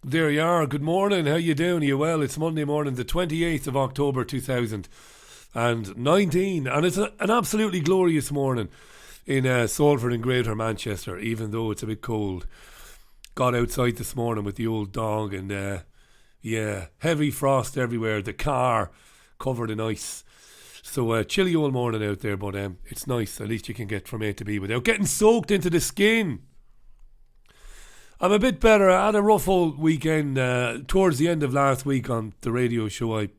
There you are. Good morning. How you doing? Are you well? It's Monday morning, the 28th of October 2019. And it's an absolutely glorious morning in Salford and Greater Manchester, even though it's a bit cold. Got outside this morning with the old dog and, heavy frost everywhere. The car covered in ice. So chilly old morning out there, but it's nice. At least you can get from A to B without getting soaked into the skin. I'm a bit better. I had a rough old weekend. Towards the end of last week on the radio show, I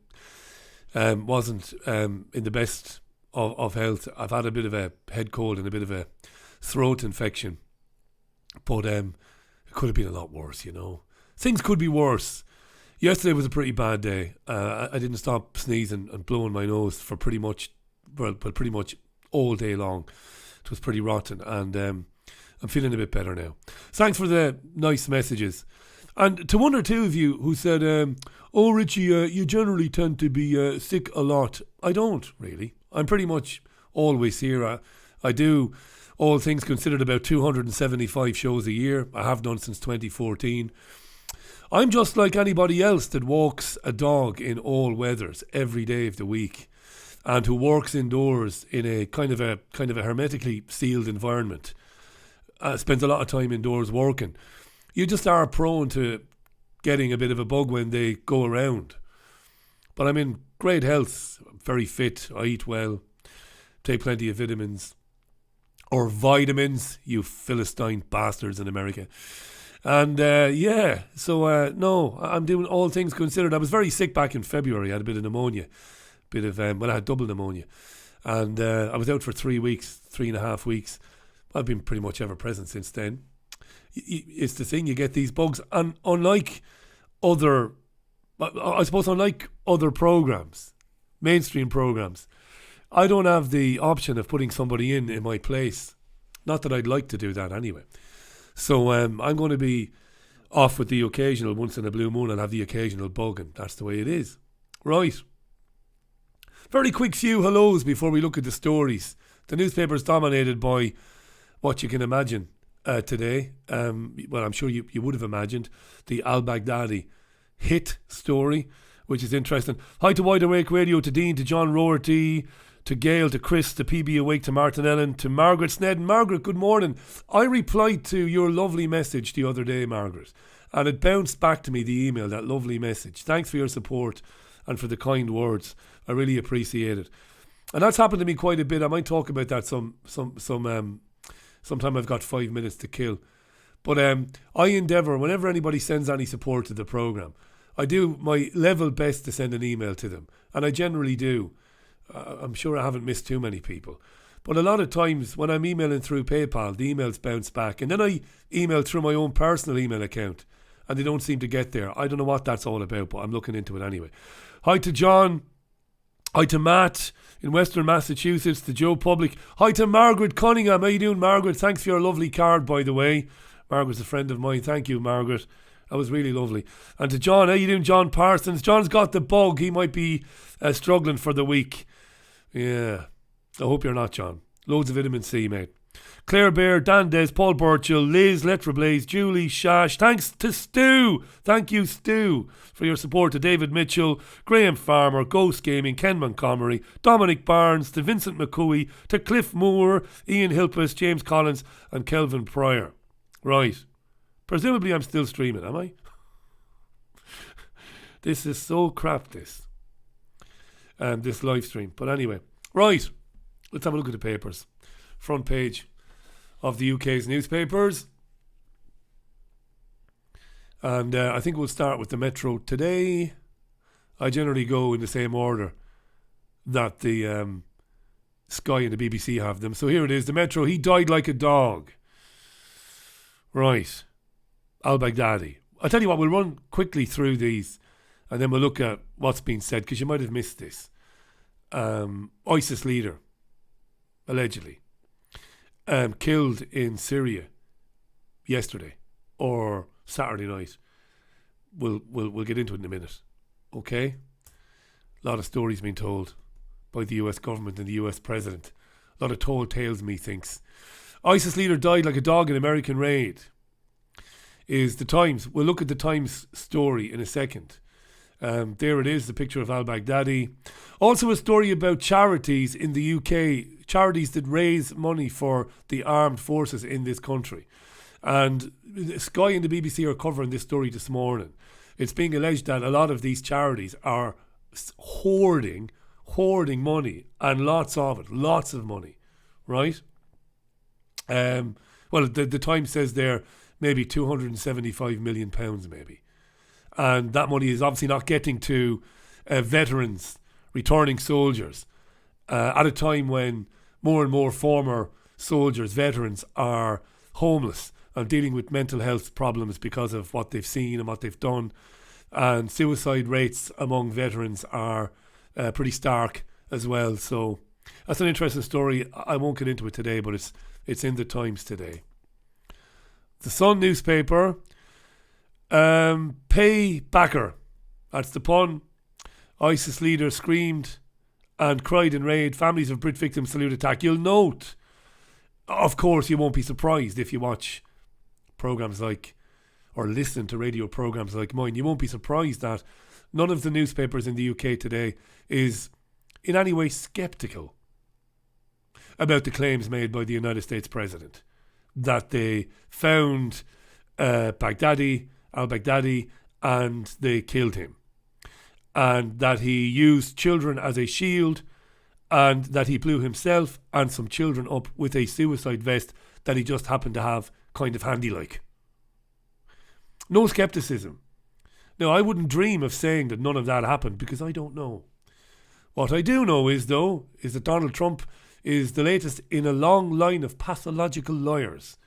wasn't in the best of health. I've had a bit of a head cold and a bit of a throat infection. But it could have been a lot worse, you know. Things could be worse. Yesterday was a pretty bad day. I didn't stop sneezing and blowing my nose for pretty much all day long. It was pretty rotten, and I'm feeling a bit better now. Thanks for the nice messages. And to one or two of you who said, oh, Richie, you generally tend to be sick a lot. I don't, really. I'm pretty much always here. I do, all things considered, about 275 shows a year. I have done since 2014. I'm just like anybody else that walks a dog in all weathers every day of the week and who works indoors in a kind of a hermetically sealed environment. Spends a lot of time indoors working. You just are prone to getting a bit of a bug when they go around. But I'm in great health. I'm very fit. I eat well. Take plenty of vitamins. Or vitamins, you Philistine bastards in America. And no, I'm doing all things considered. I was very sick back in February. I had a bit of pneumonia. I had double pneumonia. And I was out for 3.5 weeks. I've been pretty much ever present since then. It's the thing, you get these bugs. And unlike other programs, mainstream programs, I don't have the option of putting somebody in my place. Not that I'd like to do that anyway. So I'm going to be off with the occasional once in a blue moon and have the occasional bug, and that's the way it is. Right. Very quick few hellos before we look at the stories. The newspaper's dominated by what you can imagine today. I'm sure you would have imagined the al-Baghdadi hit story, which is interesting. Hi to Wide Awake Radio, to Dean, to John Roherty, to Gail, to Chris, to PB Awake, to Martin Ellen, to Margaret Snedden. Margaret, good morning. I replied to your lovely message the other day, Margaret, and it bounced back to me, the email, that lovely message. Thanks for your support and for the kind words. I really appreciate it. And that's happened to me quite a bit. I might talk about that sometime I've got 5 minutes to kill. But I endeavour, whenever anybody sends any support to the programme, I do my level best to send an email to them. And I generally do. I'm sure I haven't missed too many people. But a lot of times when I'm emailing through PayPal, the emails bounce back. And then I email through my own personal email account and they don't seem to get there. I don't know what that's all about, but I'm looking into it anyway. Hi to John. Hi to Matt in Western Massachusetts, to Joe Public. Hi to Margaret Cunningham. How you doing, Margaret? Thanks for your lovely card, by the way. Margaret's a friend of mine. Thank you, Margaret. That was really lovely. And to John, how you doing, John Parsons? John's got the bug. He might be struggling for the week. Yeah. I hope you're not, John. Loads of vitamin C, mate. Claire Bear, Dan Des, Paul Burchill, Liz, Letra Blaze, Julie, Shash. Thanks to Stu. Thank you, Stu, for your support. To David Mitchell, Graham Farmer, Ghost Gaming, Ken Montgomery, Dominic Barnes, to Vincent McCooey, to Cliff Moore, Ian Hilpus, James Collins, and Kelvin Pryor. Right. Presumably I'm still streaming, am I? This is so crap, this live stream. But anyway, right. Let's have a look at the papers. Front page of the UK's newspapers. And I think we'll start with the Metro today. I generally go in the same order that the Sky and the BBC have them. So here it is. The Metro, he died like a dog. Right. Al-Baghdadi. I'll tell you what, we'll run quickly through these and then we'll look at what's been said, because you might have missed this. ISIS leader, allegedly, killed in Syria yesterday or Saturday night. We'll get into it in a minute. Okay? A lot of stories being told by the US government and the US president. A lot of told tales, methinks. ISIS leader died like a dog in American raid. is the Times. We'll look at the Times story in a second. There it is, the picture of al-Baghdadi. Also a story about charities in the UK, charities that raise money for the armed forces in this country. And Sky and the BBC are covering this story this morning. It's being alleged that a lot of these charities are hoarding money, and lots of it, lots of money, right? Well, the Times says there maybe £275 million maybe. And that money is obviously not getting to veterans, returning soldiers, at a time when more and more former soldiers, veterans, are homeless and dealing with mental health problems because of what they've seen and what they've done. And suicide rates among veterans are pretty stark as well. So that's an interesting story. I won't get into it today, but it's in the Times today. The Sun newspaper, paybacker. That's the pun. ISIS leader screamed and cried in raid. Families of Brit victims salute attack. You'll note, of course, you won't be surprised if you watch programs like, or listen to radio programs like mine. You won't be surprised that none of the newspapers in the UK today is in any way sceptical about the claims made by the United States President that they found al-Baghdadi, and they killed him, and that he used children as a shield, and that he blew himself and some children up with a suicide vest that he just happened to have kind of handy like. No scepticism. Now, I wouldn't dream of saying that none of that happened because I don't know. What I do know is that Donald Trump is the latest in a long line of pathological liars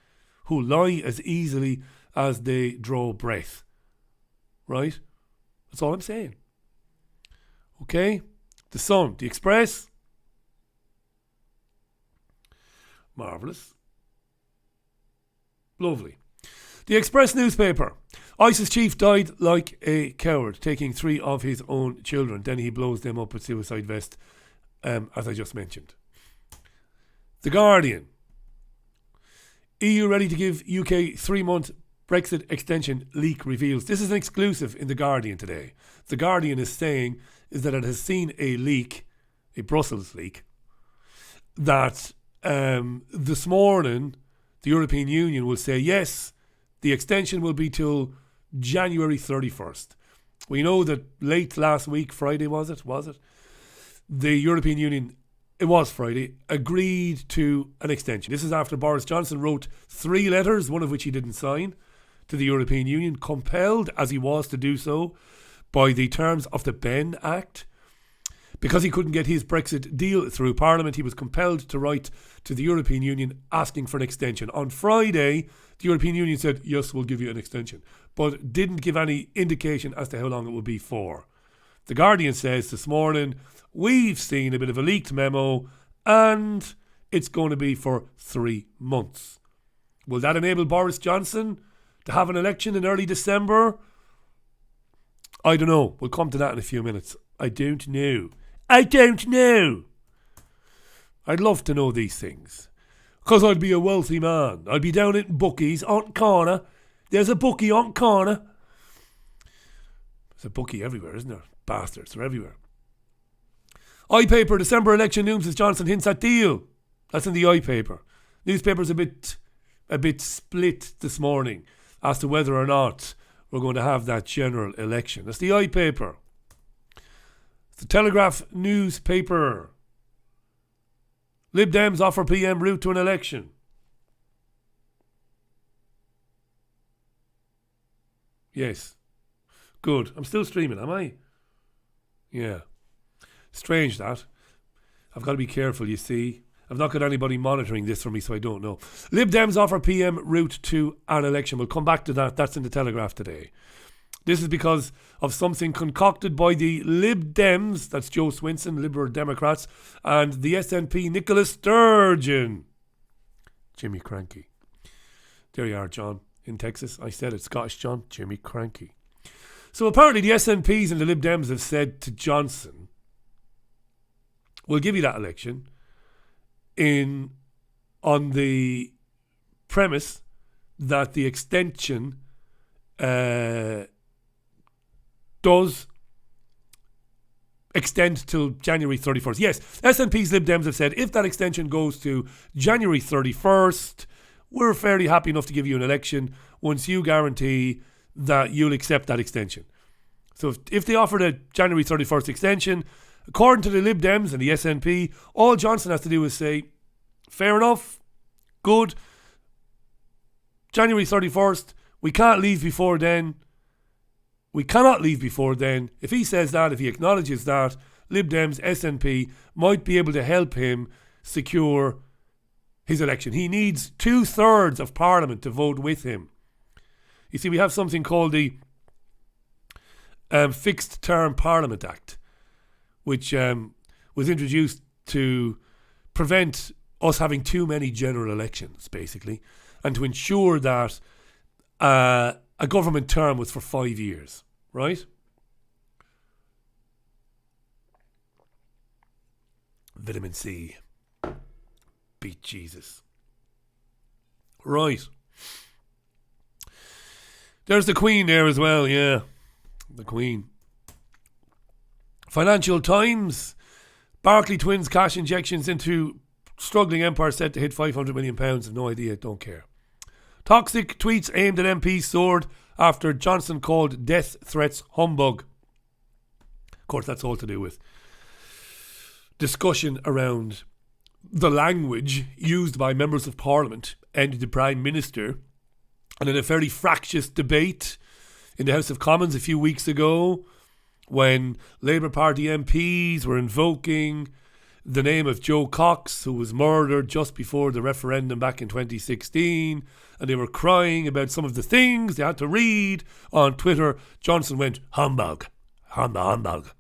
who lie as easily as they draw breath. Right? That's all I'm saying. Okay? The Sun, the Express. Marvellous. Lovely. The Express newspaper. ISIS chief died like a coward, taking 3 of his own children. Then he blows them up with suicide vest, as I just mentioned. The Guardian. EU ready to give UK 3-month Brexit extension, leak reveals. This is an exclusive in The Guardian today. The Guardian is saying is that it has seen a leak, a Brussels leak, that this morning the European Union will say, yes, the extension will be till January 31st. We know that late last week, Friday was it? The European Union, it was Friday, agreed to an extension. This is after Boris Johnson wrote 3 letters, one of which he didn't sign, to the European Union, compelled as he was to do so by the terms of the Benn Act. Because he couldn't get his Brexit deal through Parliament, he was compelled to write to the European Union asking for an extension. On Friday, the European Union said, yes, we'll give you an extension, but didn't give any indication as to how long it would be for. The Guardian says this morning, we've seen a bit of a leaked memo and it's going to be for 3 months. Will that enable Boris Johnson to have an election in early December? I don't know. We'll come to that in a few minutes. I don't know. I'd love to know these things. Because I'd be a wealthy man. I'd be down at Bucky's on corner. There's a Bucky on corner. There's a Bucky everywhere, isn't there? Bastards, they're everywhere. iPaper, December election looms as Johnson hints at deal. That's in the iPaper. Newspaper's a bit split this morning as to whether or not we're going to have that general election. That's the iPaper. The Telegraph newspaper. Lib Dems offer PM route to an election. Yes. Good. I'm still streaming, am I? Yeah. Strange that. I've got to be careful, you see. I've not got anybody monitoring this for me, so I don't know. Lib Dems offer PM route to an election. We'll come back to that. That's in the Telegraph today. This is because of something concocted by the Lib Dems, that's Joe Swinson, Liberal Democrats, and the SNP Nicola Sturgeon. Jimmy Cranky. There you are, John, in Texas. I said it, Scottish John, Jimmy Cranky. So apparently the SNPs and the Lib Dems have said to Johnson, we'll give you that election on the premise that the extension does extend till January 31st. Yes, SNP's Lib Dems have said if that extension goes to January 31st, we're fairly happy enough to give you an election once you guarantee that you'll accept that extension. So if they offered a January 31st extension, according to the Lib Dems and the SNP, all Johnson has to do is say, fair enough, good, January 31st, we can't leave before then. We cannot leave before then. If he says that, if he acknowledges that, Lib Dems, SNP might be able to help him secure his election. He needs 2/3 of Parliament to vote with him. You see, we have something called the Fixed Term Parliament Act, which was introduced to prevent us having too many general elections, basically, and to ensure that a government term was for 5 years, right? Vitamin C. Beat Jesus. Right. There's the Queen there as well, yeah. The Queen. Financial Times. Barclay twins cash injections into struggling empire set to hit £500 million. I've no idea, don't care. Toxic tweets aimed at MPs soared after Johnson called death threats humbug. Of course, that's all to do with discussion around the language used by members of Parliament and the Prime Minister. And in a fairly fractious debate in the House of Commons a few weeks ago, when Labour Party MPs were invoking the name of Joe Cox, who was murdered just before the referendum back in 2016, and they were crying about some of the things they had to read on Twitter, Johnson went, humbug, humbug.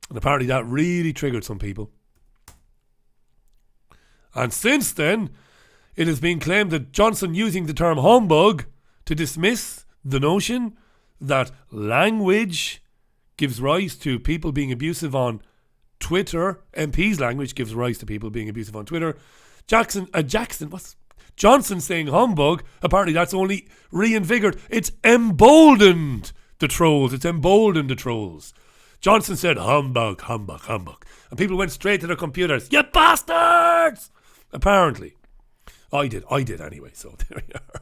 And apparently that really triggered some people. And since then, it has been claimed that Johnson using the term humbug to dismiss the notion that language gives rise to people being abusive on Twitter. MP's language gives rise to people being abusive on Twitter. Johnson saying humbug, apparently that's only reinvigorated. It's emboldened the trolls. Johnson said humbug, humbug, humbug. And people went straight to their computers. You bastards! Apparently. I did anyway, so there you are.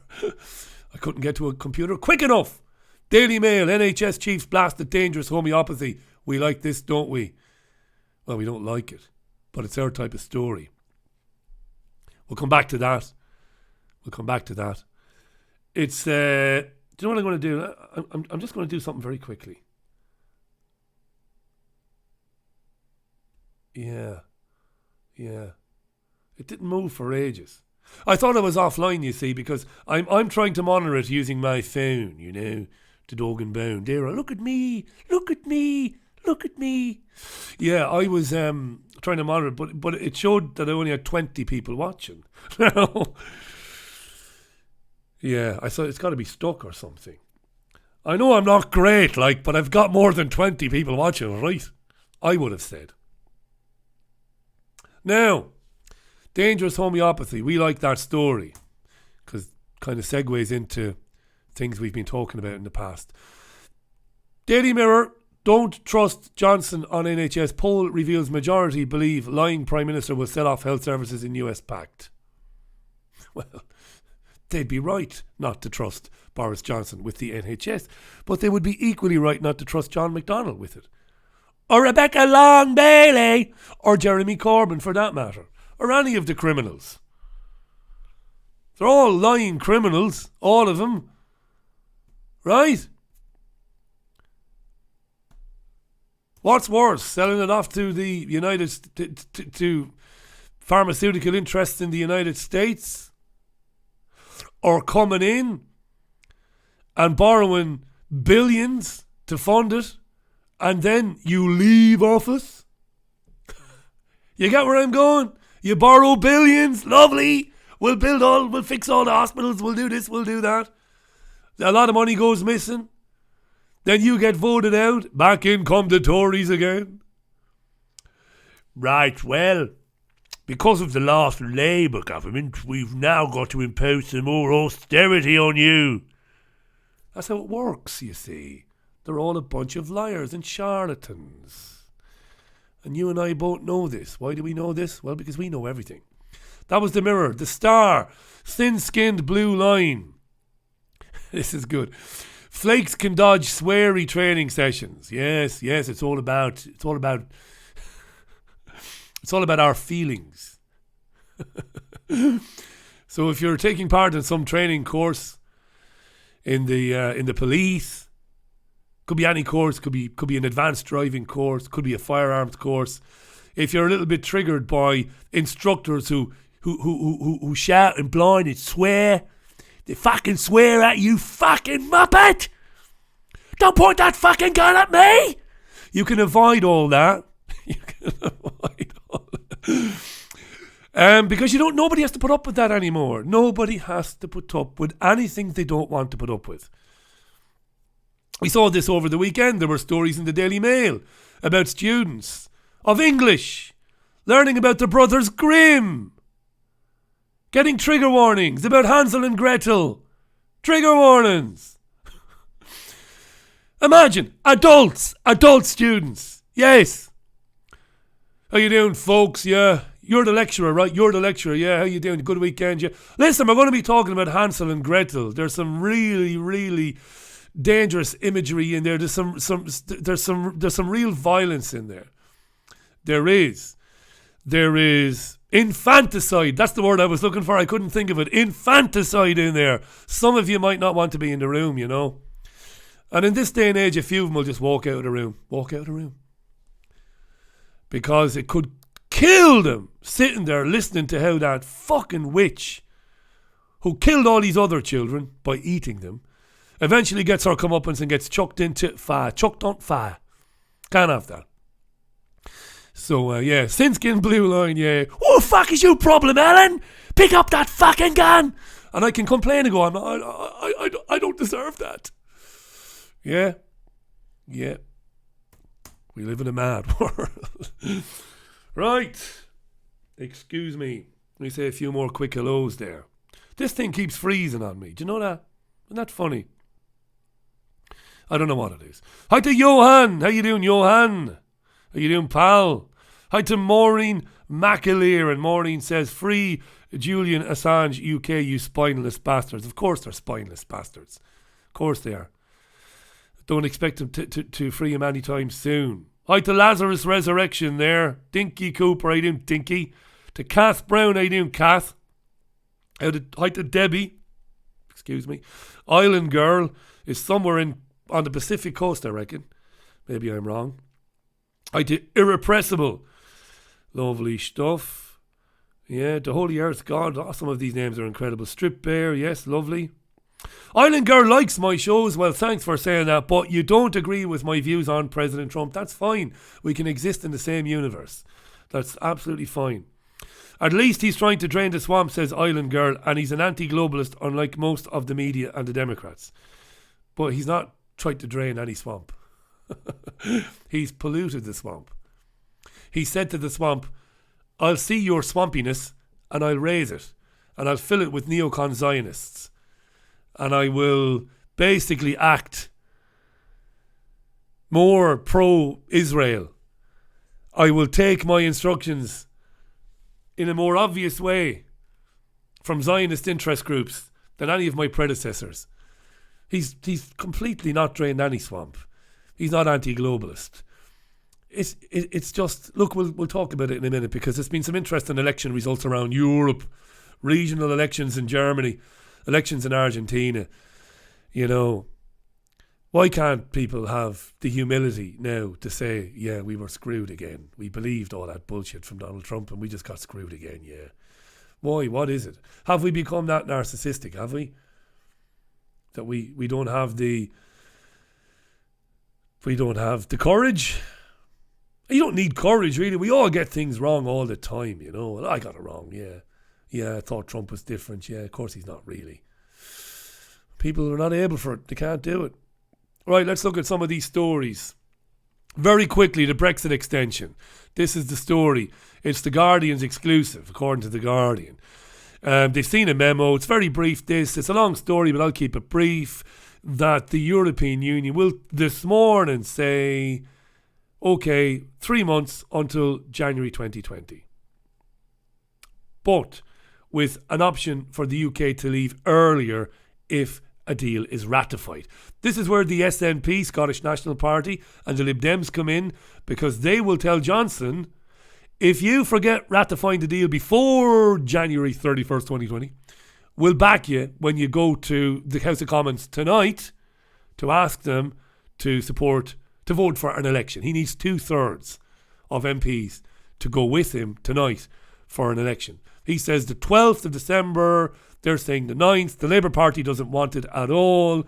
I couldn't get to a computer quick enough. Daily Mail, NHS chiefs blasted dangerous homeopathy. We like this, don't we? Well, we don't like it, but it's our type of story. We'll come back to that. It's, do you know what I'm going to do? I'm just going to do something very quickly. Yeah. It didn't move for ages. I thought I was offline, you see, because I'm trying to monitor it using my phone, you know, to dog and bone. There, look at me. Yeah, I was trying to monitor it, but it showed that I only had 20 people watching. Yeah, I thought it's got to be stuck or something. I know I'm not great, but I've got more than 20 people watching, right? I would have said. Now, dangerous homeopathy. We like that story because it kind of segues into things we've been talking about in the past. Daily Mirror, don't trust Johnson on NHS. Poll reveals majority believe lying Prime Minister will sell off health services in US pact. Well, they'd be right not to trust Boris Johnson with the NHS, but they would be equally right not to trust John McDonnell with it. Or Rebecca Long Bailey, or Jeremy Corbyn for that matter, or any of the criminals. They're all lying criminals, all of them. Right? What's worse, selling it off to the to pharmaceutical interests in the United States, or coming in and borrowing billions to fund it, and then you leave office? You get where I'm going? You borrow billions, lovely. We'll fix all the hospitals, we'll do this, we'll do that. A lot of money goes missing. Then you get voted out. Back in come the Tories again. Right, well, because of the last Labour government, we've now got to impose some more austerity on you. That's how it works, you see. They're all a bunch of liars and charlatans. And you and I both know this. Why do we know this? Well, because we know everything. That was the Mirror, the Star, thin-skinned blue line. This is good. Flakes can dodge sweary training sessions. Yes, it's all about our feelings. So if you're taking part in some training course in the police, could be any course, could be an advanced driving course, could be a firearms course. If you're a little bit triggered by instructors who shout and blind and swear, they fucking swear at you, fucking muppet! Don't point that fucking gun at me! You can avoid all that. Because nobody has to put up with that anymore. Nobody has to put up with anything they don't want to put up with. We saw this over the weekend. There were stories in the Daily Mail about students of English learning about the Brothers Grimm, getting trigger warnings about Hansel and Gretel. Trigger warnings. Imagine, adult students. Yes. How you doing, folks? Yeah. You're the lecturer, right? You're the lecturer. Yeah, how you doing? Good weekend, yeah. Listen, we're going to be talking about Hansel and Gretel. There's some really, really dangerous imagery in there. There's some real violence in there. There is infanticide. That's the word I was looking for. I couldn't think of it. Infanticide in there. Some of you might not want to be in the room, you know. And in this day and age, a few of them will just walk out of the room. Walk out of the room. Because it could kill them sitting there listening to how that fucking witch who killed all these other children by eating them eventually gets her comeuppance and gets chucked on fire. Can't have that. So, thin-skinned blue line, yeah. What the fuck is your problem, Ellen? Pick up that fucking gun! And I can complain and go, I don't deserve that. Yeah. Yeah. We live in a mad world. Right. Excuse me. Let me say a few more quick hellos there. This thing keeps freezing on me. Do you know that? Isn't that funny? I don't know what it is. Hi to Johan. How you doing, Johan? How you doing, pal? Hi to Maureen McAleer. And Maureen says, free Julian Assange UK, you spineless bastards. Of course they're spineless bastards. Of course they are. Don't expect them to free him anytime soon. Hi to Lazarus Resurrection there. Dinky Cooper, how you doing, Dinky? To Kath Brown, how you doing, Kath? Hi to Debbie. Excuse me. Island Girl is somewhere on the Pacific coast, I reckon. Maybe I'm wrong. Hi to Irrepressible. Lovely stuff. Yeah, the Holy Earth God. Oh, some of these names are incredible. Strip Bear, yes, lovely. Island Girl likes my shows. Well, thanks for saying that, but you don't agree with my views on President Trump. That's fine. We can exist in the same universe. That's absolutely fine. At least he's trying to drain the swamp, says Island Girl, and he's an anti-globalist, unlike most of the media and the Democrats. But he's not tried to drain any swamp. He's polluted the swamp. He said to the swamp, I'll see your swampiness and I'll raise it and I'll fill it with neocon Zionists. And I will basically act more pro-Israel. I will take my instructions in a more obvious way from Zionist interest groups than any of my predecessors. He's completely not drained any swamp. He's not anti-globalist. It's just, look, we'll talk about it in a minute because there's been some interesting election results around Europe, regional elections in Germany, elections in Argentina. You know, why can't people have the humility now to say, yeah, we were screwed again. We believed all that bullshit from Donald Trump and we just got screwed again, yeah. Why? What is it? Have we become that narcissistic, have we? That we don't have the courage? You don't need courage, really. We all get things wrong all the time, you know. Well, I got it wrong, yeah. Yeah, I thought Trump was different. Yeah, of course he's not really. People are not able for it. They can't do it. Right, let's look at some of these stories. Very quickly, the Brexit extension. This is the story. It's the Guardian's exclusive, according to the Guardian. They've seen a memo. It's very brief, this. It's a long story, but I'll keep it brief. that the European Union will this morning say, okay, 3 months until January 2020. But with an option for the UK to leave earlier if a deal is ratified. This is where the SNP, Scottish National Party, and the Lib Dems come in, because they will tell Johnson, if you forget ratifying the deal before January 31st, 2020, we'll back you when you go to the House of Commons tonight to ask them to vote for an election. He needs 2/3 of MPs to go with him tonight for an election. He says the 12th of December, they're saying the 9th. The Labour Party doesn't want it at all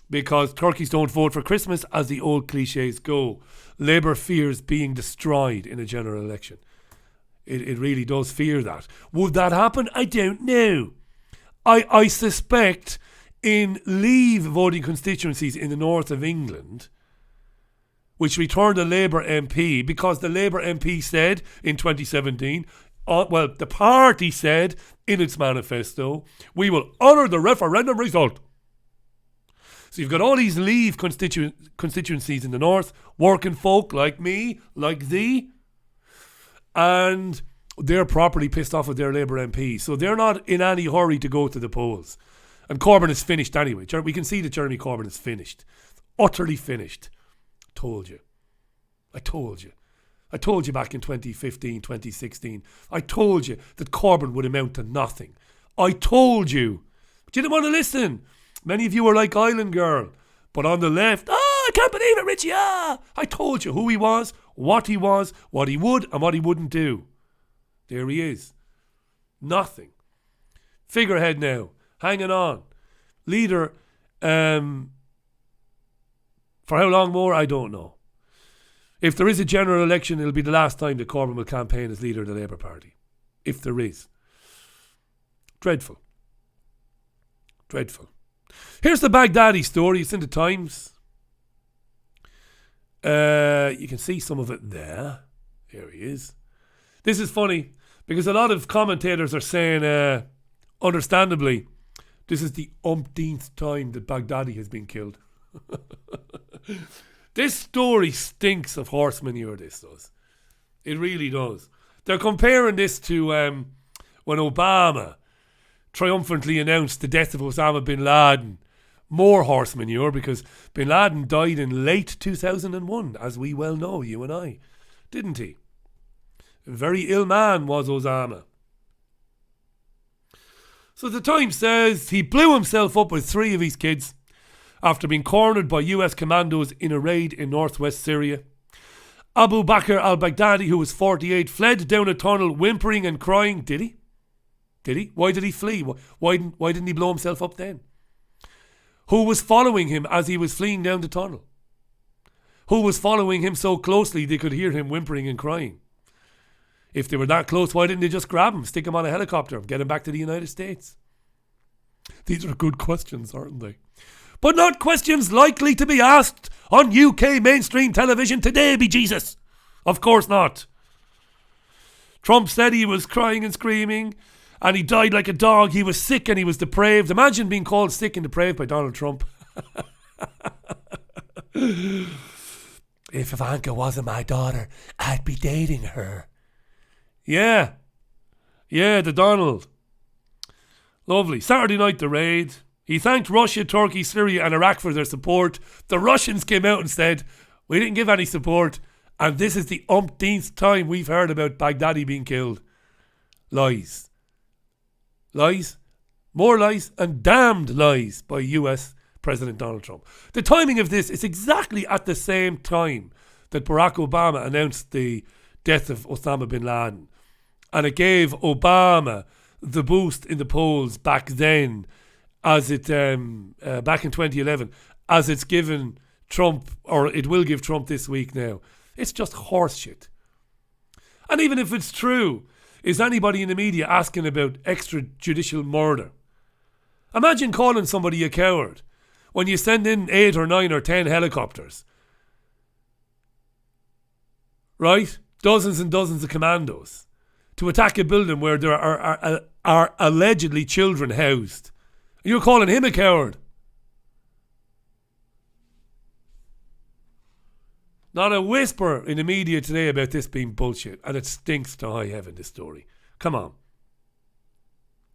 because turkeys don't vote for Christmas, as the old cliches go. Labour fears being destroyed in a general election. It really does fear that. Would that happen? I don't know. I suspect in Leave voting constituencies in the north of England, which returned a Labour MP, because the Labour MP said in 2017, the party said in its manifesto, we will honour the referendum result. So you've got all these Leave constituencies in the north, working folk like me, like thee, and they're properly pissed off with their Labour MP. So they're not in any hurry to go to the polls. And Corbyn is finished anyway. We can see that Jeremy Corbyn is finished. Utterly finished. I told you back in 2015, 2016. I told you that Corbyn would amount to nothing. I told you. But you didn't want to listen. Many of you were like Island Girl. But on the left, I can't believe it, Richie. I told you who he was, what he would and what he wouldn't do. There he is. Nothing. Figurehead now. Hanging on. Leader. For how long more, I don't know. If there is a general election, it'll be the last time that Corbyn will campaign as leader of the Labour Party. If there is. Dreadful. Here's the Baghdadi story. It's in the Times. You can see some of it there. Here he is. This is funny because a lot of commentators are saying, understandably, this is the umpteenth time that Baghdadi has been killed. This story stinks of horse manure, this does. It really does. They're comparing this to when Obama triumphantly announced the death of Osama bin Laden. More horse manure, because bin Laden died in late 2001, as we well know, you and I. Didn't he? A very ill man was Osama. So the Times says he blew himself up with 3 of his kids after being cornered by US commandos in a raid in northwest Syria. Abu Bakr al-Baghdadi, who was 48, fled down a tunnel whimpering and crying. Did he? Why did he flee? Why didn't he blow himself up then? Who was following him as he was fleeing down the tunnel? Who was following him so closely they could hear him whimpering and crying? If they were that close, why didn't they just grab him, stick him on a helicopter, get him back to the United States? These are good questions, aren't they? But not questions likely to be asked on UK mainstream television today, be Jesus. Of course not. Trump said he was crying and screaming and he died like a dog. He was sick and he was depraved. Imagine being called sick and depraved by Donald Trump. If Ivanka wasn't my daughter, I'd be dating her. Yeah, the Donald. Lovely. Saturday night, the raid. He thanked Russia, Turkey, Syria and Iraq for their support. The Russians came out and said, we didn't give any support. And this is the umpteenth time we've heard about Baghdadi being killed. Lies. More lies and damned lies by US President Donald Trump. The timing of this is exactly at the same time that Barack Obama announced the death of Osama bin Laden. And it gave Obama the boost in the polls back then, as it back in 2011, as it's given Trump, or it will give Trump this week now. It's just horseshit. And even if it's true, is anybody in the media asking about extrajudicial murder? Imagine calling somebody a coward when you send in 8 or 9 or 10 helicopters. Right? Dozens and dozens of commandos to attack a building where there are allegedly children housed. You're calling him a coward. Not a whisper in the media today about this being bullshit. And it stinks to high heaven, this story. Come on.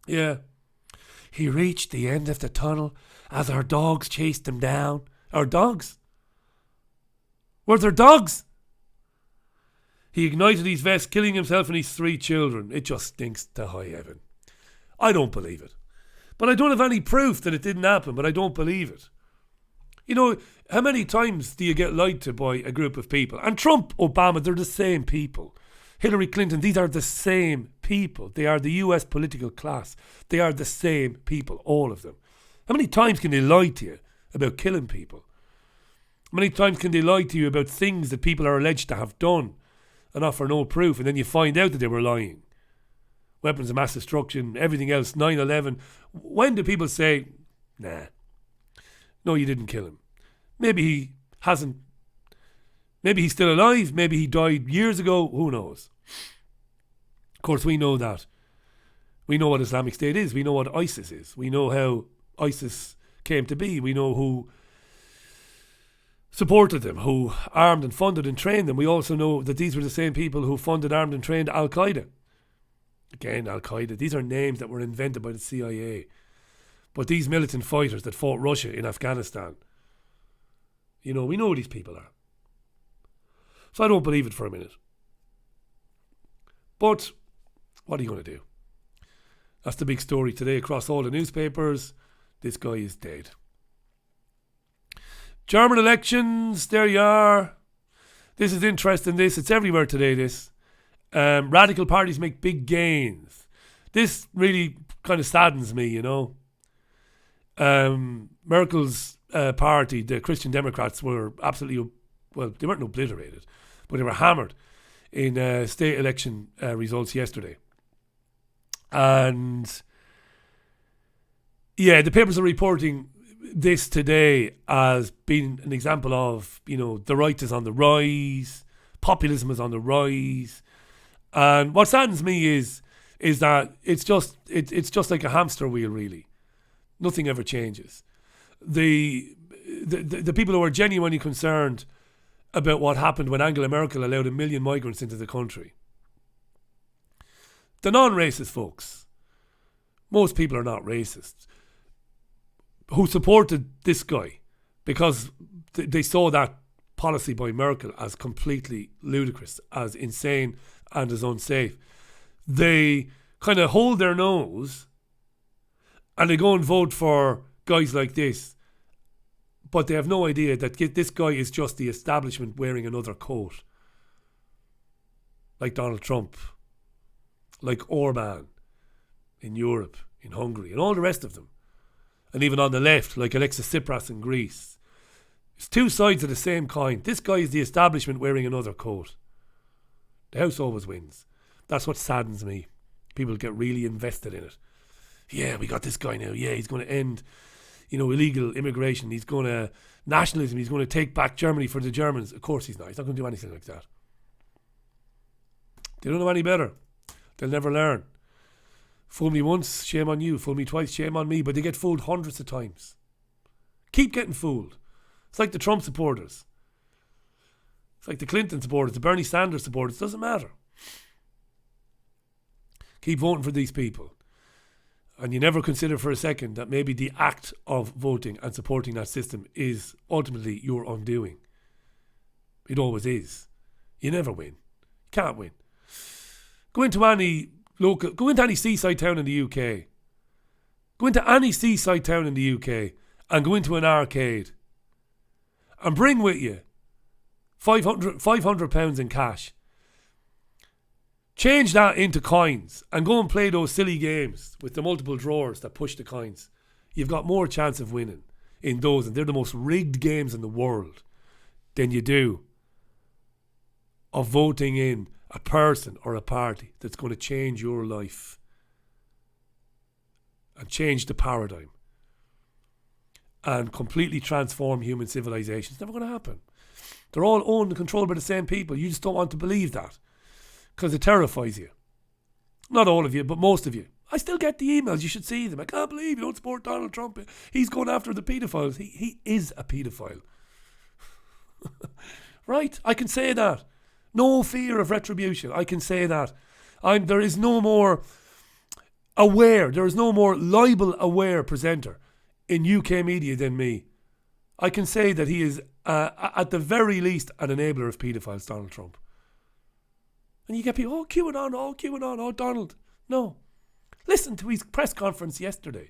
Yeah. He reached the end of the tunnel as our dogs chased him down. Our dogs? Were there dogs? He ignited his vest, killing himself and his 3 children. It just stinks to high heaven. I don't believe it. But I don't have any proof that it didn't happen, but I don't believe it. You know, how many times do you get lied to by a group of people? And Trump, Obama, they're the same people. Hillary Clinton, these are the same people. They are the US political class. They are the same people, all of them. How many times can they lie to you about killing people? How many times can they lie to you about things that people are alleged to have done and offer no proof, and then you find out that they were lying? Weapons of mass destruction, everything else, 9/11. When do people say, nah, no, you didn't kill him? Maybe he hasn't. Maybe he's still alive. Maybe he died years ago. Who knows? Of course, we know that. We know what Islamic State is. We know what ISIS is. We know how ISIS came to be. We know who supported them, who armed and funded and trained them. We also know that these were the same people who funded, armed and trained Al-Qaeda. Again, Al-Qaeda. These are names that were invented by the CIA. But these militant fighters that fought Russia in Afghanistan, you know, we know who these people are. So I don't believe it for a minute. But what are you going to do? That's the big story today across all the newspapers. This guy is dead. German elections, there you are. This is interesting, it's everywhere today, this. Radical parties make big gains. This really kind of saddens me, you know. Merkel's party, the Christian Democrats, were absolutely, well, they weren't obliterated, but they were hammered in state election results yesterday. And yeah, the papers are reporting this today as being an example of, you know, the right is on the rise, populism is on the rise. And what saddens me is that it's just like a hamster wheel, really. Nothing ever changes. The people who are genuinely concerned about what happened when Angela Merkel allowed 1 million migrants into the country, the non-racist folks, most people are not racist, who supported this guy because they saw that policy by Merkel as completely ludicrous, as insane and as unsafe. They kind of hold their nose and they go and vote for guys like this, but they have no idea that this guy is just the establishment wearing another coat. Like Donald Trump, like Orban in Europe, in Hungary, and all the rest of them. And even on the left, like Alexis Tsipras in Greece. It's two sides of the same coin. This guy is the establishment wearing another coat. The house always wins. That's what saddens me. People get really invested in it. Yeah, we got this guy now. Yeah, he's going to end, you know, illegal immigration. He's going to nationalism. He's going to take back Germany for the Germans. Of course he's not. He's not going to do anything like that. They don't know any better. They'll never learn. Fool me once, shame on you. Fool me twice, shame on me. But they get fooled hundreds of times. Keep getting fooled. It's like the Trump supporters. It's like the Clinton supporters, the Bernie Sanders supporters. It doesn't matter. Keep voting for these people. And you never consider for a second that maybe the act of voting and supporting that system is ultimately your undoing. It always is. You never win. You can't win. Go into any seaside town in the UK. Go into any seaside town in the UK and go into an arcade and bring with you £500 in cash. Change that into coins and go and play those silly games with the multiple drawers that push the coins. You've got more chance of winning in those, and they're the most rigged games in the world, than you do of voting in a person or a party that's going to change your life and change the paradigm and completely transform human civilization. It's never going to happen. They're all owned and controlled by the same people. You just don't want to believe that because it terrifies you. Not all of you, but most of you. I still get the emails. You should see them. I can't believe you don't support Donald Trump. He's going after the paedophiles. He is a paedophile. Right? I can say that. No fear of retribution. I can say that. There is no more aware, there is no more libel-aware presenter in UK media than me. I can say that he is, at the very least, an enabler of paedophiles, Donald Trump. And you get people, oh, QAnon, oh, Donald. No. Listen to his press conference yesterday.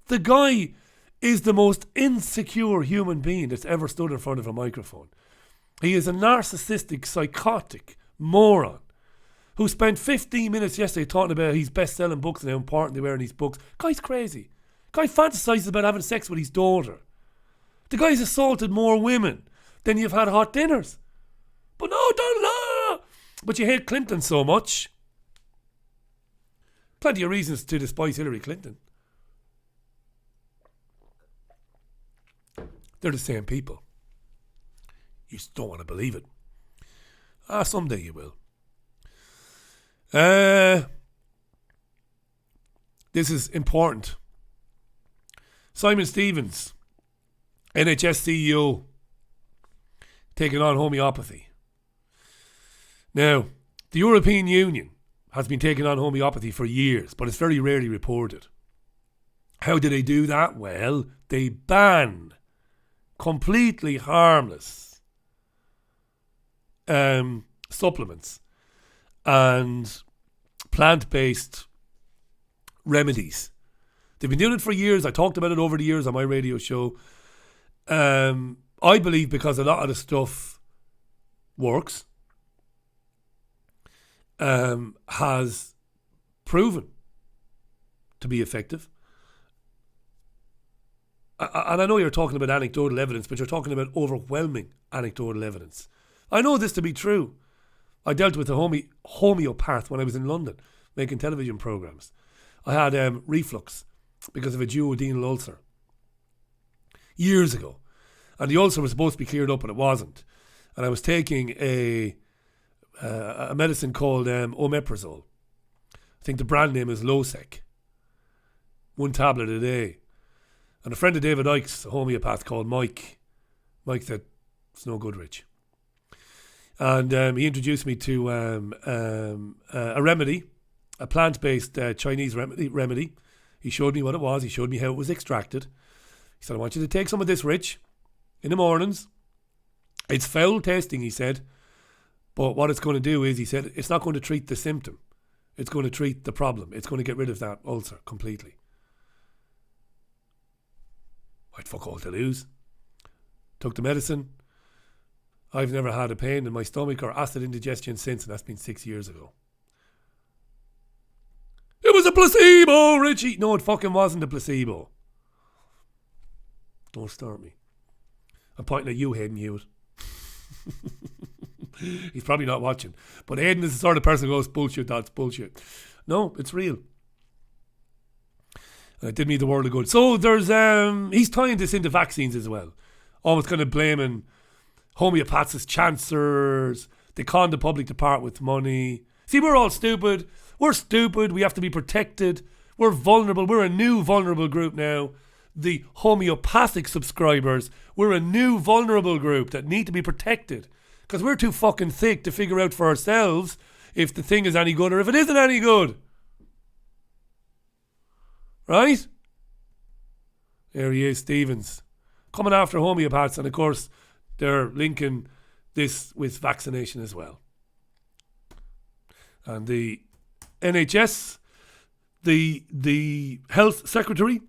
The guy is the most insecure human being that's ever stood in front of a microphone. He is a narcissistic, psychotic moron who spent 15 minutes yesterday talking about his best-selling books and how important they were in his books. Guy's crazy. Guy fantasises about having sex with his daughter. The guy's assaulted more women than you've had hot dinners. But no, Donald, no. But you hate Clinton so much. Plenty of reasons to despise Hillary Clinton. They're the same people. You just don't want to believe it. Someday you will. This is important. Simon Stevens, NHS CEO, taking on homeopathy. Now, the European Union has been taking on homeopathy for years, but it's very rarely reported. How do they do that? Well, they ban completely harmless supplements and plant-based remedies. They've been doing it for years. I talked about it over the years on my radio show. I believe because a lot of the stuff works, has proven to be effective. And I know you're talking about anecdotal evidence, but you're talking about overwhelming anecdotal evidence. I know this to be true. I dealt with a homeopath when I was in London making television programmes. I had reflux because of a duodenal ulcer years ago. And the ulcer was supposed to be cleared up, but it wasn't. And I was taking a medicine called omeprazole. I think the brand name is Losec. 1 tablet a day. And a friend of David Icke's, a homeopath called Mike said, it's no good, Rich. And he introduced me to a remedy, a plant-based Chinese remedy. He showed me what it was. He showed me how it was extracted. He said, I want you to take some of this, Rich, in the mornings. It's foul tasting, he said. But what it's going to do is, he said, it's not going to treat the symptom. It's going to treat the problem. It's going to get rid of that ulcer completely. I'd fuck all to lose. Took the medicine. I've never had a pain in my stomach or acid indigestion since, and that's been 6 years ago. It was a placebo, Richie. No, it fucking wasn't a placebo. Don't start me. I'm pointing at you, Hayden Hewitt. He's probably not watching. But Hayden is the sort of person who goes, bullshit, that's bullshit. No, it's real. And it did me the world of good. So there's, he's tying this into vaccines as well. Almost kind of blaming homeopaths as chancers. They con the public to part with money. See, we're all stupid. We're stupid. We have to be protected. We're vulnerable. We're a new vulnerable group now. The homeopathic subscribers, we're a new vulnerable group that need to be protected. Because we're too fucking thick to figure out for ourselves if the thing is any good or if it isn't any good. Right? There he is, Stevens. Coming after homeopaths, and of course they're linking this with vaccination as well. And the NHS, the Health Secretary,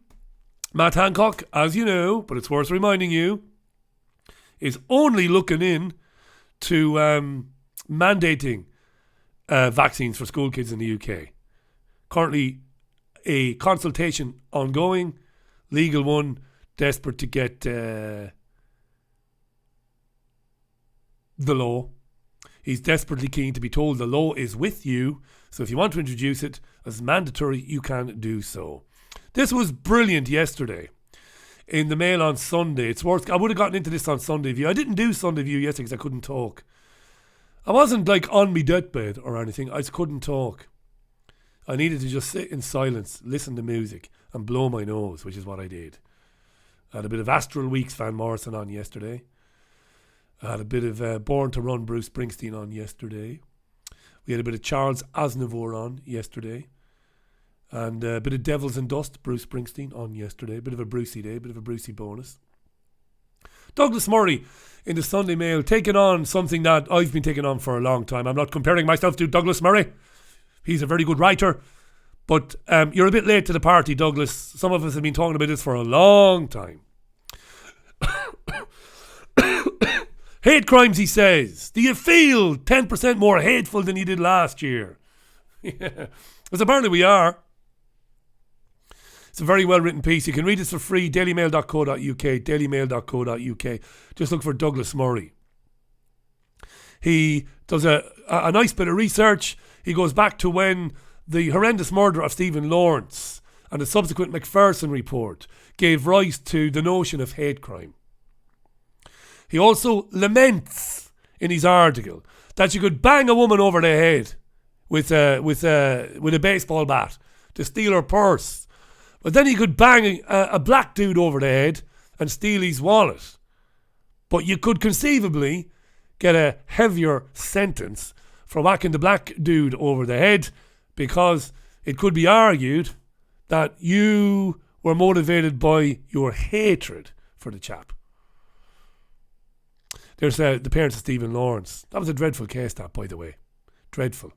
Matt Hancock, as you know, but it's worth reminding you, is only looking in to mandating vaccines for school kids in the UK. Currently, a consultation ongoing, legal one, desperate to get the law. He's desperately keen to be told the law is with you, so if you want to introduce it as mandatory, you can do so. This was brilliant yesterday in the Mail on Sunday. It's worth. I would have gotten into this on Sunday View. I didn't do Sunday View yesterday because I couldn't talk. I wasn't like on me deathbed or anything. I just couldn't talk. I needed to just sit in silence, listen to music, and blow my nose, which is what I did. I had a bit of Astral Weeks Van Morrison on yesterday. I had a bit of Born to Run Bruce Springsteen on yesterday. We had a bit of Charles Aznavour on yesterday. And a bit of Devils and Dust, Bruce Springsteen, on yesterday. A bit of a Brucey day, a bit of a Brucey bonus. Douglas Murray in the Sunday Mail taking on something that I've been taking on for a long time. I'm not comparing myself to Douglas Murray. He's a very good writer. But you're a bit late to the party, Douglas. Some of us have been talking about this for a long time. Hate crimes, he says. Do you feel 10% more hateful than you did last year? Yeah. Because apparently we are. It's a very well written piece. You can read it for free. dailymail.co.uk. dailymail.co.uk. Just look for Douglas Murray. He does a nice bit of research. He goes back to when the horrendous murder of Stephen Lawrence and the subsequent Macpherson report gave rise to the notion of hate crime. He also laments in his article that you could bang a woman over the head with a baseball bat to steal her purse, but then you could bang a black dude over the head and steal his wallet. But you could conceivably get a heavier sentence for whacking the black dude over the head, because it could be argued that you were motivated by your hatred for the chap. There's the parents of Stephen Lawrence. That was a dreadful case, that, by the way. Dreadful.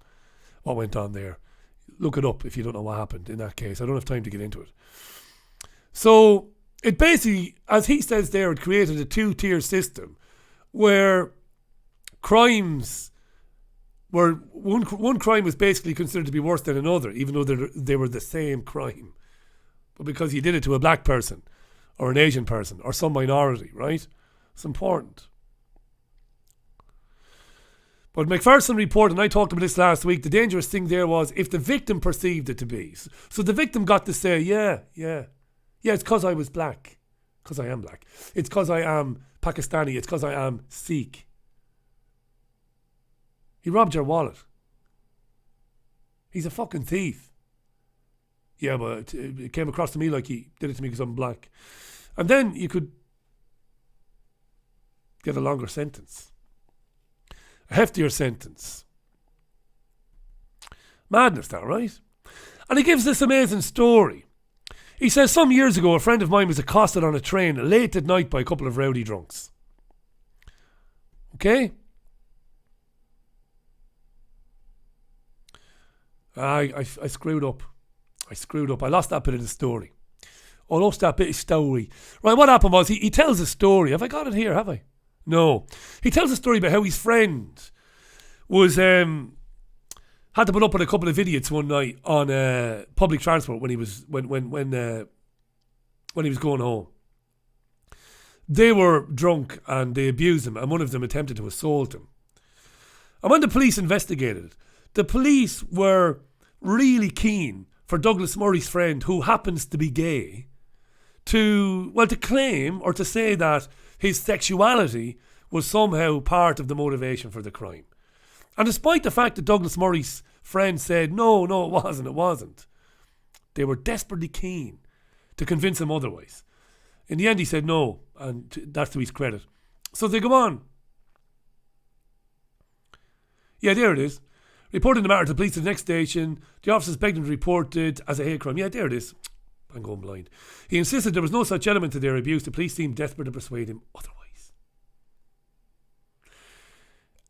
What went on there. Look it up if you don't know what happened in that case. I don't have time to get into it. So, it basically, as he says there, it created a two-tier system where crimes were, one crime was basically considered to be worse than another, even though they were the same crime. But because you did it to a black person, or an Asian person, or some minority, right? It's important. But Macpherson report, and I talked about this last week, the dangerous thing there was if the victim perceived it to be. So the victim got to say, yeah, it's because I was black. Because I am black. It's because I am Pakistani. It's because I am Sikh. He robbed your wallet. He's a fucking thief. Yeah, but it came across to me like he did it to me because I'm black. And then you could get a longer sentence. A heftier sentence. Madness, that, right? And he gives this amazing story. He says, some years ago, a friend of mine was accosted on a train late at night by a couple of rowdy drunks. Okay? I screwed up. I lost that bit of the story. I lost that bit of story. Right, what happened was he tells a story. Have I got it here, have I? No. He tells a story about how his friend was had to put up with a couple of idiots one night on public transport when he was when he was going home. They were drunk and they abused him, and one of them attempted to assault him. And when the police investigated it, the police were really keen for Douglas Murray's friend, who happens to be gay, to claim or to say that his sexuality was somehow part of the motivation for the crime. And despite the fact that Douglas Murray's friend said, no, it wasn't, they were desperately keen to convince him otherwise. In the end, he said no, and that's to his credit. So they go on. Yeah, there it is. Reporting the matter to the police at the next station, the officers begged him to report it as a hate crime. Yeah, there it is. I'm going blind. He insisted there was no such element to their abuse. The police seemed desperate to persuade him otherwise.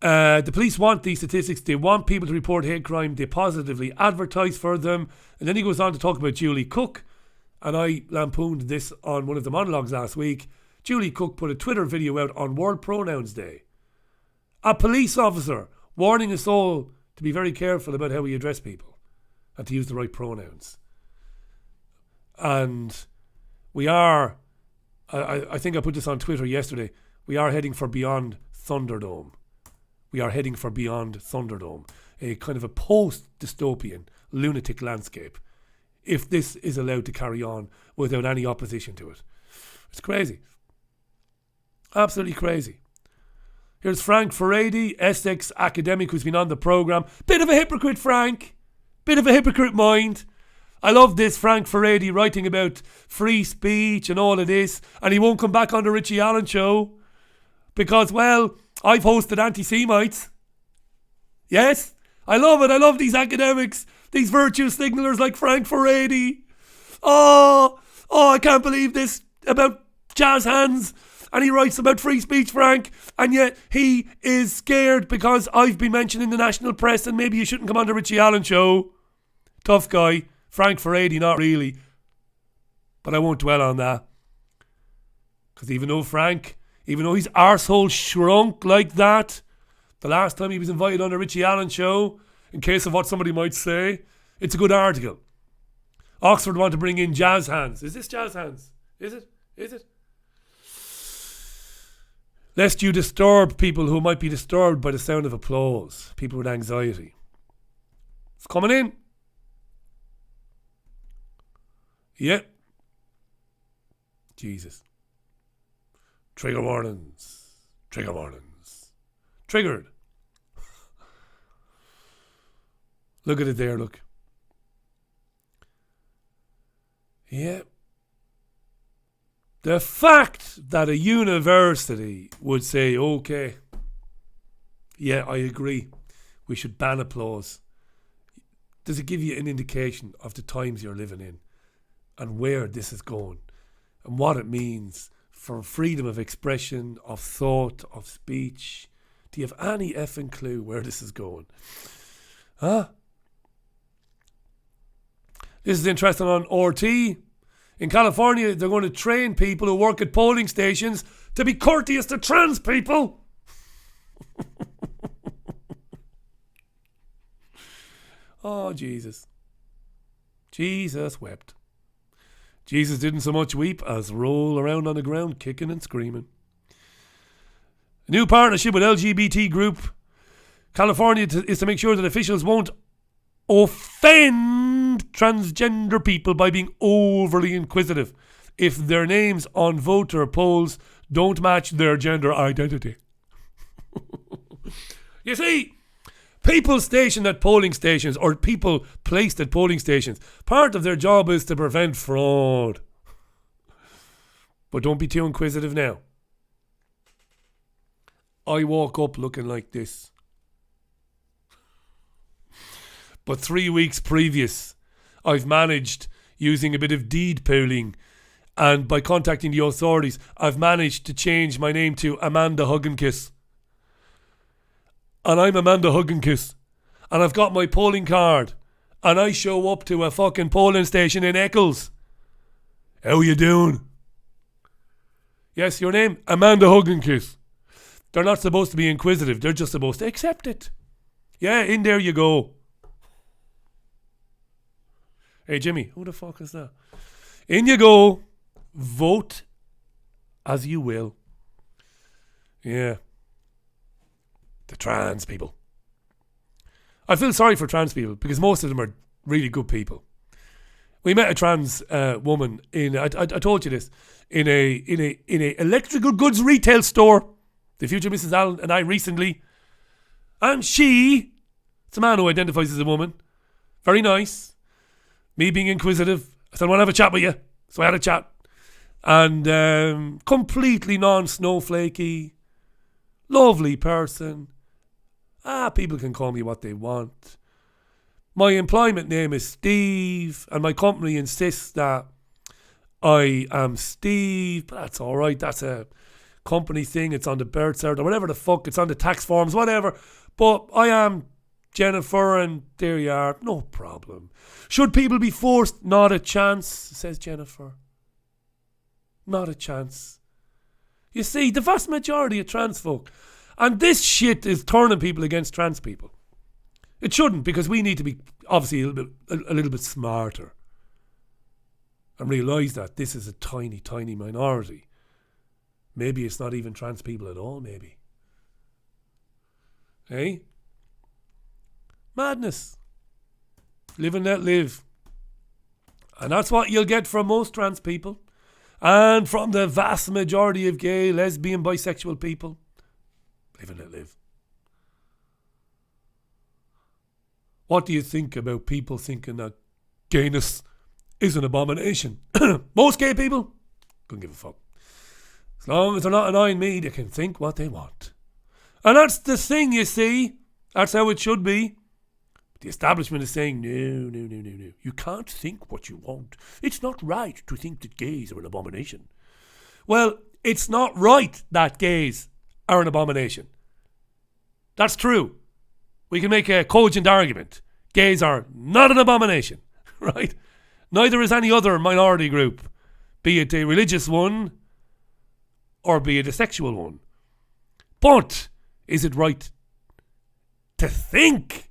The police want these statistics. They want people to report hate crime. They positively advertise for them. And then he goes on to talk about Julie Cook. And I lampooned this on one of the monologues last week. Julie Cook put a Twitter video out on World Pronouns Day. A police officer warning us all to be very careful about how we address people and to use the right pronouns. And we are, I think I put this on Twitter yesterday, we are heading for Beyond Thunderdome. We are heading for Beyond Thunderdome, a kind of a post-dystopian lunatic landscape, if this is allowed to carry on without any opposition to it. It's crazy. Absolutely crazy. Here's Frank Ferradi, Essex academic who's been on the programme. Bit of a hypocrite, Frank. Bit of a hypocrite mind. I love this Frank Ferradi writing about free speech and all of this, and he won't come back on the Richie Allen show. because, well, I've hosted anti-Semites. Yes, I love it. I love these academics, these virtue signalers like Frank Furedi. Oh, I can't believe this about jazz hands. And he writes about free speech, Frank, and yet he is scared because I've been mentioned in the national press and maybe you shouldn't come on the Richie Allen show. Tough guy. Frank Furedi, not really. But I won't dwell on that. Because even though his arsehole shrunk like that, the last time he was invited on the Richie Allen show, in case of what somebody might say, it's a good article. Oxford want to bring in jazz hands. Is this jazz hands? Is it? Lest you disturb people who might be disturbed by the sound of applause. People with anxiety. It's coming in. Yep. Jesus. Trigger warnings. Triggered. Look at it there, look. Yeah. The fact that a university would say, okay, yeah, I agree, we should ban applause. Does it give you an indication of the times you're living in and where this is going and what it means for freedom of expression, of thought, of speech? Do you have any effing clue where this is going? Huh? This is interesting on RT. In California, they're going to train people who work at polling stations to be courteous to trans people. Oh, Jesus. Jesus wept. Jesus didn't so much weep as roll around on the ground, kicking and screaming. A new partnership with LGBT group California is to make sure that officials won't offend transgender people by being overly inquisitive if their names on voter polls don't match their gender identity. You see, people stationed at polling stations or people placed at polling stations, part of their job is to prevent fraud. But don't be too inquisitive now. I woke up looking like this. But 3 weeks previous, I've managed, using a bit of deed pooling and by contacting the authorities, I've managed to change my name to Amanda Hugginkiss. And I'm Amanda Hugginkiss. And I've got my polling card. And I show up to a fucking polling station in Eccles. How you doing? Yes, your name? Amanda Hugginkiss. They're not supposed to be inquisitive. They're just supposed to accept it. Yeah, in there you go. Hey, Jimmy, who the fuck is that? In you go. Vote as you will. Yeah. The trans people. I feel sorry for trans people because most of them are really good people. We met a trans woman in I told you this in a electrical goods retail store. The future Mrs. Allen and I recently, and it's a man who identifies as a woman. Very nice. Me being inquisitive, I said I want to have a chat with you, so I had a chat, and completely non-snowflakey, lovely person. People can call me what they want. My employment name is Steve, and my company insists that I am Steve, but that's alright, that's a company thing, it's on the birth cert or whatever the fuck, it's on the tax forms, whatever, but I am Jennifer and there you are, no problem. Should people be forced? Not a chance, says Jennifer. Not a chance. You see, the vast majority of trans folk, and this shit is turning people against trans people. It shouldn't, because we need to be obviously a little bit smarter and realise that this is a tiny, tiny minority. Maybe it's not even trans people at all, maybe. Hey? Madness. Live and let live. And that's what you'll get from most trans people. And from the vast majority of gay, lesbian, bisexual people. Live and let live. What do you think about people thinking that gayness is an abomination? Most gay people couldn't give a fuck. As long as they're not annoying me, they can think what they want. And that's the thing, you see. That's how it should be. The establishment is saying, no. You can't think what you want. It's not right to think that gays are an abomination. Well, it's not right that gays are an abomination. That's true. We can make a cogent argument. Gays are not an abomination, right? Neither is any other minority group, be it a religious one or be it a sexual one. But is it right to think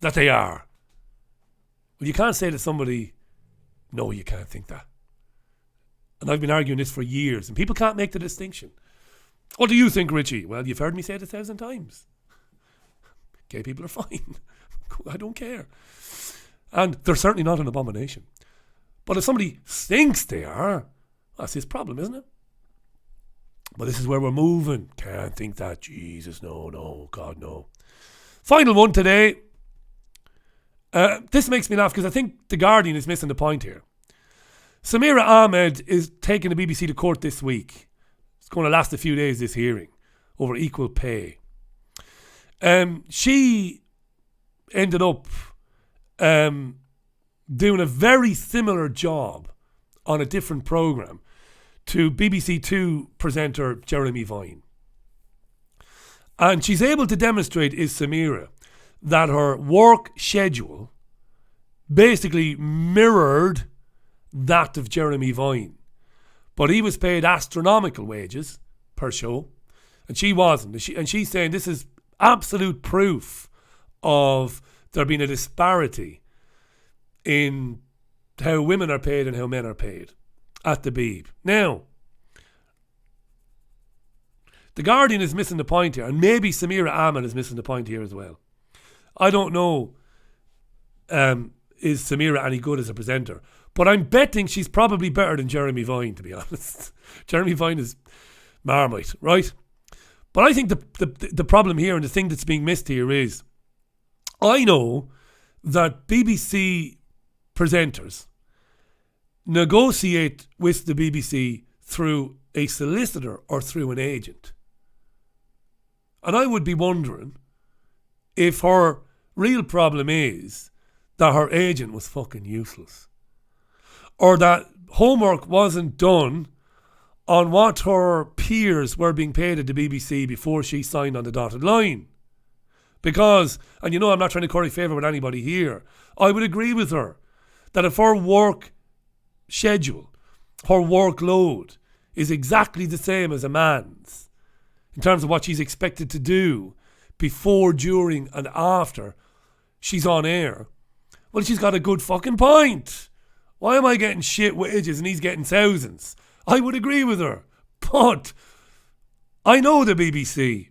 that they are? Well, you can't say to somebody, no, you can't think that. And I've been arguing this for years, and people can't make the distinction. What do you think, Richie? Well, you've heard me say it 1,000 times. Gay people are fine. I don't care. And they're certainly not an abomination. But if somebody thinks they are, that's his problem, isn't it? But this is where we're moving. Can't think that. Jesus, no, God, no. Final one today. This makes me laugh because I think The Guardian is missing the point here. Samira Ahmed is taking the BBC to court this week. It's going to last a few days, this hearing, over equal pay. She ended up doing a very similar job on a different programme to BBC Two presenter Jeremy Vine. And she's able to demonstrate, is Samira, that her work schedule basically mirrored that of Jeremy Vine. But he was paid astronomical wages per show, and she wasn't. And she's saying this is absolute proof of there being a disparity in how women are paid and how men are paid at the Beeb. Now, The Guardian is missing the point here, and maybe Samira Ahmed is missing the point here as well. I don't know, is Samira any good as a presenter? But I'm betting she's probably better than Jeremy Vine, to be honest. Jeremy Vine is Marmite, right? But I think the problem here and the thing that's being missed here is, I know that BBC presenters negotiate with the BBC through a solicitor or through an agent. And I would be wondering if her real problem is that her agent was fucking useless. Or that homework wasn't done on what her peers were being paid at the BBC before she signed on the dotted line. Because, and you know I'm not trying to curry favour with anybody here, I would agree with her that if her work schedule, her workload is exactly the same as a man's in terms of what she's expected to do before, during and after she's on air, well, she's got a good fucking point. Why am I getting shit wages and he's getting thousands? I would agree with her. But I know the BBC,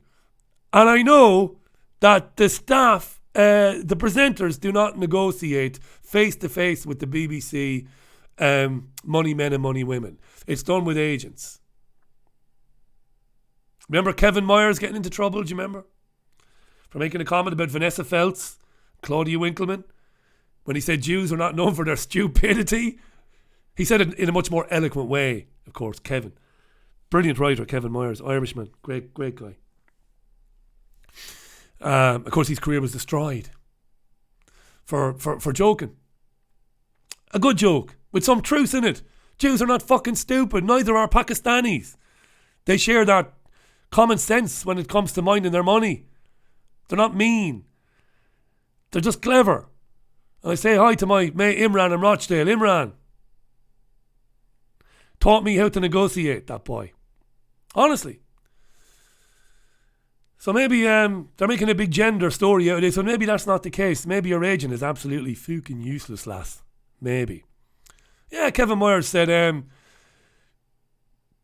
and I know that the staff, the presenters do not negotiate face to face with the BBC money men and money women. It's done with agents. Remember Kevin Myers getting into trouble, do you remember? For making a comment about Vanessa Feltz, Claudia Winkleman, when he said Jews are not known for their stupidity. He said it in a much more eloquent way, of course, Kevin. Brilliant writer, Kevin Myers, Irishman, great guy. Of course, his career was destroyed for joking. A good joke with some truth in it. Jews are not fucking stupid, neither are Pakistanis. They share that common sense when it comes to minding their money. They're not mean. They're just clever. And I say hi to my mate Imran in Rochdale. Imran taught me how to negotiate, that boy. Honestly. So maybe they're making a big gender story out of this, so maybe that's not the case. Maybe your agent is absolutely fucking useless, lass. Maybe. Yeah, Kevin Myers said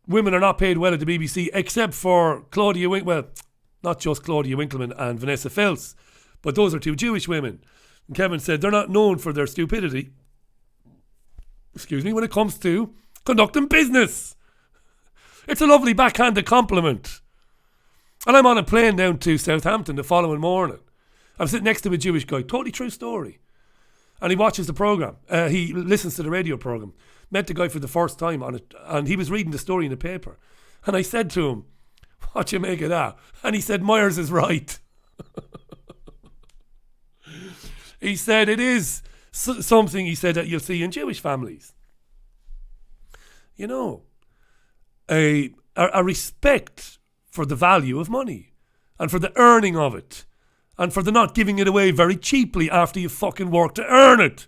women are not paid well at the BBC except for Claudia Winkleman. Well, not just Claudia Winkleman and Vanessa Feltz, but those are two Jewish women. And Kevin said they're not known for their stupidity, when it comes to conducting business. It's a lovely backhanded compliment. And I'm on a plane down to Southampton the following morning. I'm sitting next to a Jewish guy. Totally true story. And he watches the programme. He listens to the radio programme. Met the guy for the first time on it, and he was reading the story in the paper. And I said to him, what do you make of that? And he said, Myers is right. He said, it is something, he said, that you'll see in Jewish families. You know, a respect for the value of money and for the earning of it and for the not giving it away very cheaply after you fucking work to earn it.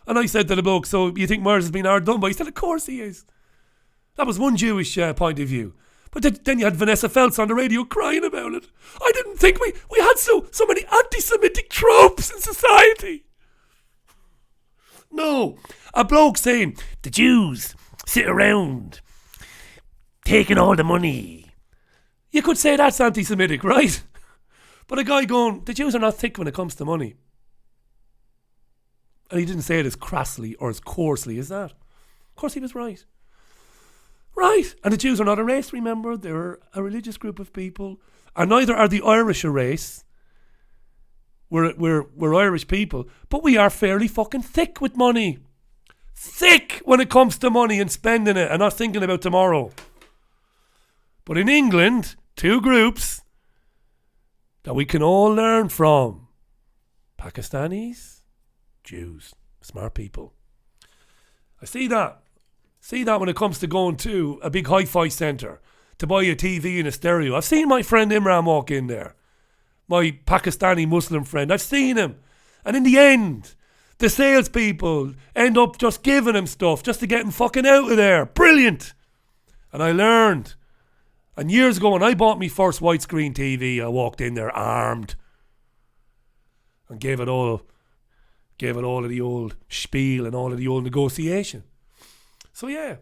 And I said to the bloke, so you think Myers has been hard done by? He said, of course he is. That was one Jewish point of view. But then you had Vanessa Feltz on the radio crying about it. I didn't think we had so many anti-Semitic tropes in society. No, a bloke saying, the Jews sit around taking all the money. You could say that's anti-Semitic, right? But a guy going, the Jews are not thick when it comes to money. And he didn't say it as crassly or as coarsely as that. Of course he was right. Right. And the Jews are not a race, remember. They're a religious group of people. And neither are the Irish a race. We're Irish people. But we are fairly fucking thick with money. Thick when it comes to money and spending it and not thinking about tomorrow. But in England, two groups that we can all learn from. Pakistanis, Jews, smart people. I see that when it comes to going to a big hi-fi centre to buy a TV and a stereo. I've seen my friend Imran walk in there. My Pakistani Muslim friend. I've seen him. And in the end, the salespeople end up just giving him stuff just to get him fucking out of there. Brilliant. And I learned. And years ago when I bought my first widescreen TV, I walked in there armed. And gave it all of the old spiel and all of the old negotiation. So yeah,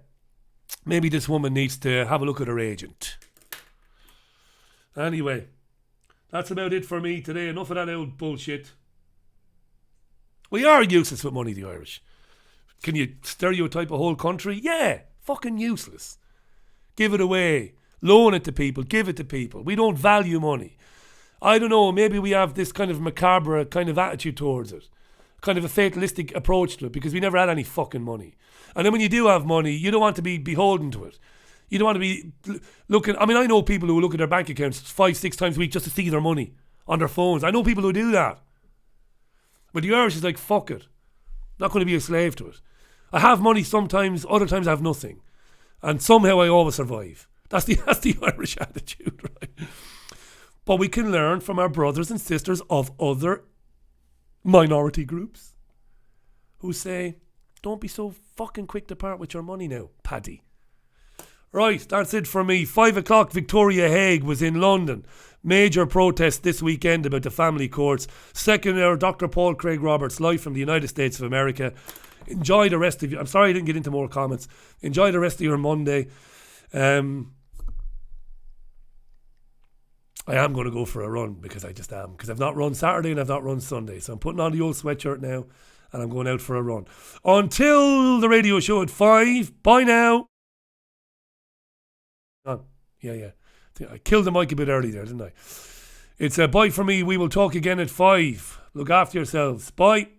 maybe this woman needs to have a look at her agent. Anyway, that's about it for me today. Enough of that old bullshit. We are useless with money, the Irish. Can you stereotype a whole country? Yeah, fucking useless. Give it away. Loan it to people. Give it to people. We don't value money. I don't know, maybe we have this kind of macabre kind of attitude towards it. Kind of a fatalistic approach to it because we never had any fucking money. And then when you do have money, you don't want to be beholden to it. You don't want to be looking... I mean, I know people who look at their bank accounts 5-6 times a week just to see their money on their phones. I know people who do that. But the Irish is like, fuck it. Not going to be a slave to it. I have money sometimes, other times I have nothing. And somehow I always survive. That's the Irish attitude, right? But we can learn from our brothers and sisters of other minority groups who say, don't be so fucking quick to part with your money now, Paddy. Right, that's it for me. 5 o'clock, Victoria Hague was in London. Major protest this weekend about the family courts. Second hour, Dr. Paul Craig Roberts, live from the United States of America. Enjoy the rest of you. I'm sorry I didn't get into more comments. Enjoy the rest of your Monday. I am going to go for a run because I just am. Because I've not run Saturday and I've not run Sunday. So I'm putting on the old sweatshirt now and I'm going out for a run. Until the radio show at 5. Bye now. Yeah. I killed the mic a bit early there, didn't I? It's a bye for me. We will talk again at 5. Look after yourselves. Bye.